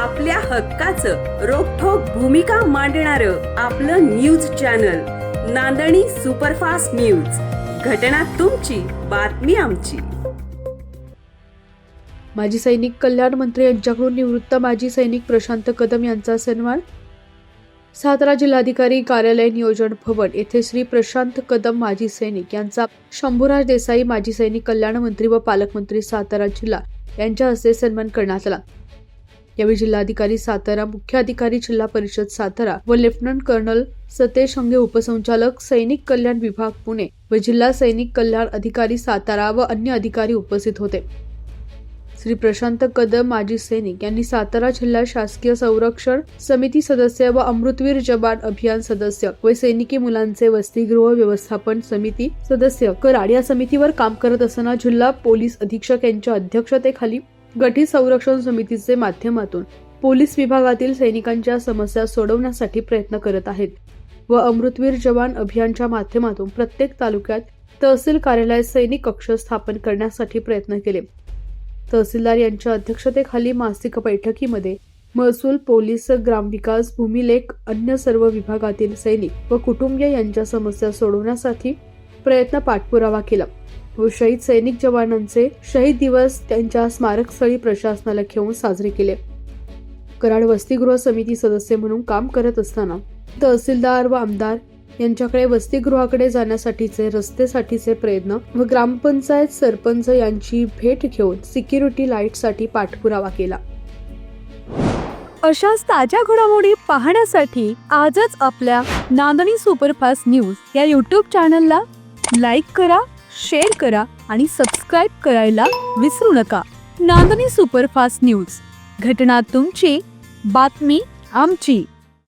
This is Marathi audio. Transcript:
आपल्या हक्काचं रोखठोक भूमिका मांडणारं आपलं न्यूज चॅनल नांदणी सुपरफास्ट न्यूज। घटना तुमची, बातमी आमची। माजी सैनिक कल्याण मंत्री यांच्याकडून निवृत्त माजी सैनिक प्रशांत कदम यांचा सन्मान। सातारा जिल्हाधिकारी कार्यालय नियोजन भवन येथे श्री प्रशांत कदम माजी सैनिक यांचा शंभूराज देसाई माजी सैनिक कल्याण मंत्री व पालकमंत्री सातारा जिल्हा यांच्या हस्ते सन्मान करण्यात आला। यावेळी जिल्हाधिकारी सातारा, मुख्य अधिकारी जिल्हा परिषद सातारा व लेफ्टनंट कर्नल सतेश हंगे, उपसंचालक सैनिक कल्याण विभाग पुणे व जिल्हा सैनिक कल्याण अधिकारी सातारा व अन्य अधिकारी उपस्थित होते। श्री प्रशांत कदम माजी सैनिक यांनी सातारा जिल्हा शासकीय संरक्षण समिती सदस्य व अमृतवीर जवान अभियान सदस्य व सैनिकी मुलांचे वसतिगृह व्यवस्थापन समिती सदस्य कराड या समितीवर काम करत असताना जिल्हा पोलीस अधीक्षक यांच्या अध्यक्षतेखाली गठीत संरक्षण समितीचे माध्यमातून पोलीस विभागातील सैनिकांच्या समस्या सोडवण्यासाठी प्रयत्न करत आहेत व अमृतवीर जवान अभियानच्या माध्यमातून प्रत्येक तालुक्यात तहसील कार्यालयात सैनिक कक्ष स्थापन करण्यासाठी प्रयत्न केले। तहसीलदार यांच्या अध्यक्षतेखाली मासिक बैठकीमध्ये महसूल, पोलीस, ग्रामविकास, भूमिलेख, अन्य सर्व विभागातील सैनिक व कुटुंबीय यांच्या समस्या सोडवण्यासाठी प्रयत्न पाठपुरावा केला व शहीद सैनिक जवानांचे शहीद दिवस त्यांच्या स्मारकस्थळी प्रशासनाला घेऊन साजरे केले। कराड वसतिगृह समिती सदस्य म्हणून काम करत असताना तहसीलदार व आमदार यांच्याकडे वसतिगृहाकडे जाण्यासाठीचे रस्तेसाठीचे प्रयत्न व ग्रामपंचायत सरपंच यांची भेट घेऊन सिक्युरिटी लाईटसाठी पाठपुरावा केला। अशाच ताज्या घडामोडी पाहण्यासाठी आजच आपल्या नांदणी सुपरफास्ट न्यूज या YouTube चॅनलला लाईक करा, शेअर करा आणि सबस्क्राईब करायला विसरू नका। नांदणी सुपरफास्ट न्यूज, घटना तुमची, बातमी आमची।